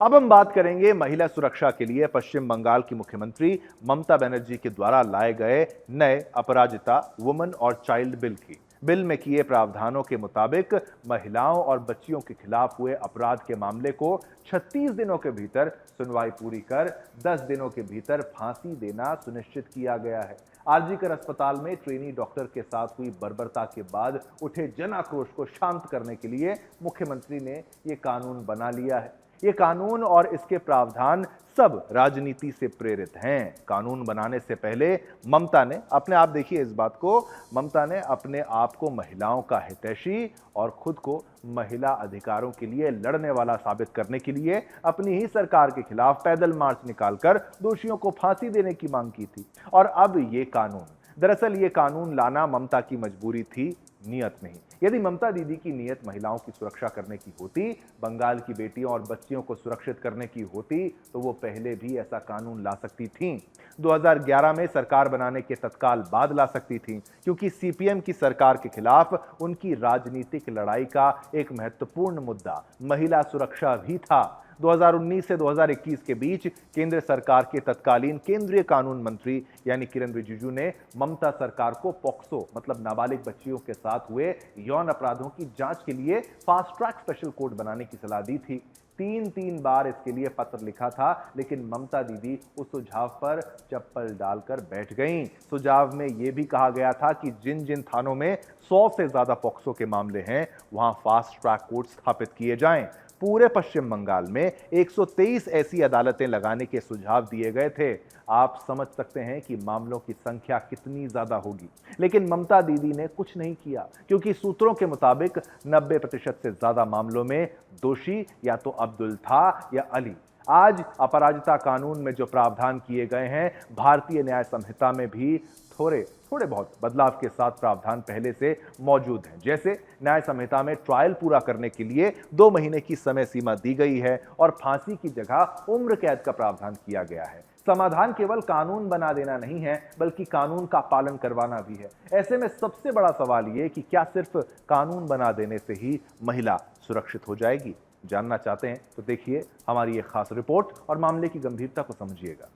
अब हम बात करेंगे महिला सुरक्षा के लिए पश्चिम बंगाल की मुख्यमंत्री ममता बनर्जी के द्वारा लाए गए नए अपराजिता वुमन और चाइल्ड बिल की। बिल में किए प्रावधानों के मुताबिक महिलाओं और बच्चियों के खिलाफ हुए अपराध के मामले को 36 दिनों के भीतर सुनवाई पूरी कर 10 दिनों के भीतर फांसी देना सुनिश्चित किया गया है। आरजीकर अस्पताल में ट्रेनी डॉक्टर के साथ हुई बर्बरता के बाद उठे जन आक्रोश को शांत करने के लिए मुख्यमंत्री ने यह कानून बना लिया है। ये कानून और इसके प्रावधान सब राजनीति से प्रेरित हैं। कानून बनाने से पहले ममता ने अपने आप, देखिए इस बात को, ममता ने अपने आप को महिलाओं का हितैषी और खुद को महिला अधिकारों के लिए लड़ने वाला साबित करने के लिए अपनी ही सरकार के खिलाफ पैदल मार्च निकालकर दोषियों को फांसी देने की मांग की थी। और अब ये कानून, दरअसल ये कानून लाना ममता की मजबूरी थी, नियत नहीं। यदि ममता दीदी की नियत महिलाओं की सुरक्षा करने की होती, बंगाल की बेटियों और बच्चियों को सुरक्षित करने की होती, तो वो पहले भी ऐसा कानून ला सकती थीं। 2011 में सरकार बनाने के तत्काल बाद ला सकती थीं, क्योंकि सीपीएम की सरकार के खिलाफ उनकी राजनीतिक लड़ाई का एक महत्वपूर्ण मुद्दा महिला सुरक्षा भी था। 2019 से 2021 के बीच केंद्र सरकार के तत्कालीन केंद्रीय कानून मंत्री यानी किरण रिजिजू ने ममता सरकार को पॉक्सो मतलब नाबालिग बच्चियों के साथ हुए यौन अपराधों की जांच के लिए फास्ट ट्रैक स्पेशल कोर्ट बनाने की सलाह दी थी। तीन बार इसके लिए पत्र लिखा था, लेकिन ममता दीदी उस सुझाव पर चप्पल डालकर बैठ गईं। सुझाव में यह भी कहा गया था कि जिन जिन थानों में 100 से ज्यादा पॉक्सो के मामले हैं, वहां फास्ट ट्रैक कोर्ट स्थापित किए जाएं। पूरे पश्चिम बंगाल में 123 ऐसी अदालतें लगाने के सुझाव दिए गए थे। आप समझ सकते हैं कि मामलों की संख्या कितनी ज्यादा होगी, लेकिन ममता दीदी ने कुछ नहीं किया, क्योंकि सूत्रों के मुताबिक 90% से ज्यादा मामलों में दोषी या तो अब्दुल था या अली। आज अपराजिता कानून में जो प्रावधान किए गए हैं, भारतीय न्याय संहिता में भी थोड़े बहुत बदलाव के साथ प्रावधान पहले से मौजूद हैं। जैसे न्याय संहिता में ट्रायल पूरा करने के लिए 2 महीने की समय सीमा दी गई है और फांसी की जगह उम्र कैद का प्रावधान किया गया है। समाधान केवल कानून बना देना नहीं है, बल्कि कानून का पालन करवाना भी है। ऐसे में सबसे बड़ा सवाल यह कि क्या सिर्फ कानून बना देने से ही महिला सुरक्षित हो जाएगी? जानना चाहते हैं तो देखिए हमारी ये खास रिपोर्ट और मामले की गंभीरता को समझिएगा।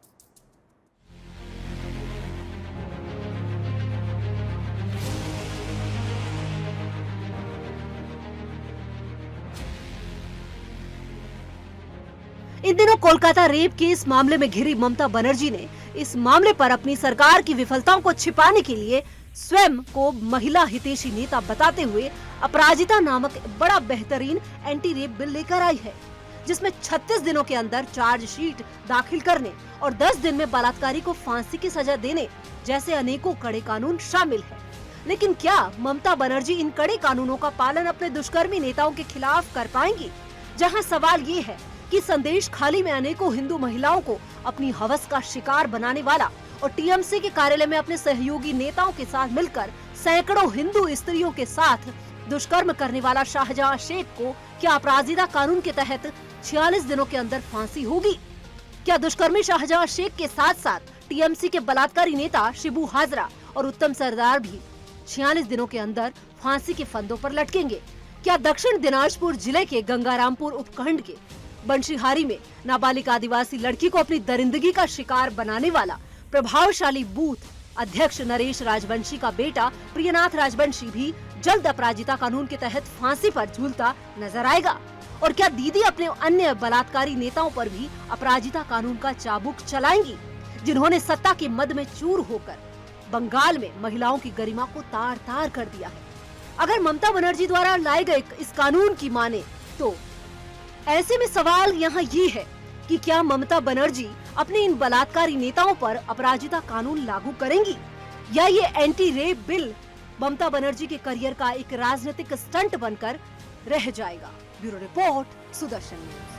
इन दिनों कोलकाता रेप केस मामले में घिरी ममता बनर्जी ने इस मामले पर अपनी सरकार की विफलताओं को छिपाने के लिए स्वयं को महिला हितैषी नेता बताते हुए अपराजिता नामक बड़ा बेहतरीन एंटी रेप बिल लेकर आई है, जिसमें 36 दिनों के अंदर चार्जशीट दाखिल करने और 10 दिन में बलात्कारी को फांसी की सजा देने जैसे अनेकों कड़े कानून शामिल है। लेकिन क्या ममता बनर्जी इन कड़े कानूनों का पालन अपने दुष्कर्मी नेताओं के खिलाफ कर पाएंगी? जहां सवाल ये है कि संदेश खाली में अनेकों हिंदू महिलाओं को अपनी हवस का शिकार बनाने वाला और टीएमसी के कार्यालय में अपने सहयोगी नेताओं के साथ मिलकर सैकड़ों हिंदू स्त्रियों के साथ दुष्कर्म करने वाला शाहजहां शेख को क्या अपराजिता कानून के तहत 46 दिनों के अंदर फांसी होगी? क्या दुष्कर्मी शाहजहां शेख के साथ साथ टीएमसी के बलात्कारी नेता शिबू हाजरा और उत्तम सरदार भी 46 दिनों के अंदर फांसी के फंदों पर लटकेंगे? क्या दक्षिण दिनाजपुर जिले के गंगारामपुर उपखंड के बंशीहारी में नाबालिग आदिवासी लड़की को अपनी दरिंदगी का शिकार बनाने वाला प्रभावशाली बूथ अध्यक्ष नरेश राजवंशी का बेटा प्रियनाथ राजवंशी भी जल्द अपराजिता कानून के तहत फांसी पर झूलता नजर आएगा? और क्या दीदी अपने अन्य बलात्कारी नेताओं पर भी अपराजिता कानून का चाबुक चलाएंगी, जिन्होंने सत्ता के मद में चूर होकर बंगाल में महिलाओं की गरिमा को तार तार कर दिया है? अगर ममता बनर्जी द्वारा लाए गए इस कानून की माने तो ऐसे में सवाल यहाँ ये है कि क्या ममता बनर्जी अपने इन बलात्कारी नेताओं पर अपराजिता कानून लागू करेंगी, या ये anti rape bill Mamata Banerjee के करियर का एक राजनीतिक स्टंट बनकर रह जाएगा? Bureau report, Sudarshan news.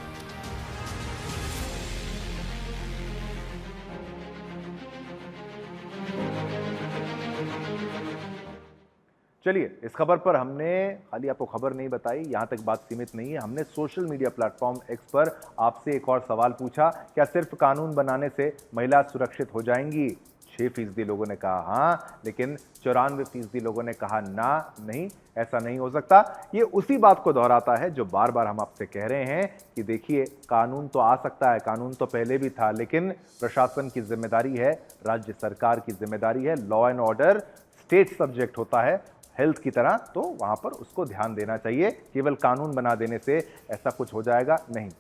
चलिए, इस खबर पर हमने खाली आपको खबर नहीं बताई, यहां तक बात सीमित नहीं है। हमने सोशल मीडिया प्लेटफॉर्म एक्स पर आपसे एक और सवाल पूछा, क्या सिर्फ कानून बनाने से महिला सुरक्षित हो जाएंगी? 6% लोगों ने कहा हाँ, लेकिन 94% लोगों ने कहा ना, नहीं, ऐसा नहीं हो सकता। ये उसी बात को दोहराता है जो बार बार हम आपसे कह रहे हैं कि देखिए, कानून तो आ सकता है, कानून तो पहले भी था, लेकिन प्रशासन की जिम्मेदारी है, राज्य सरकार की जिम्मेदारी है। Law and order state subject होता है हेल्थ की तरह, तो वहां पर उसको ध्यान देना चाहिए। केवल कानून बना देने से ऐसा कुछ हो जाएगा नहीं।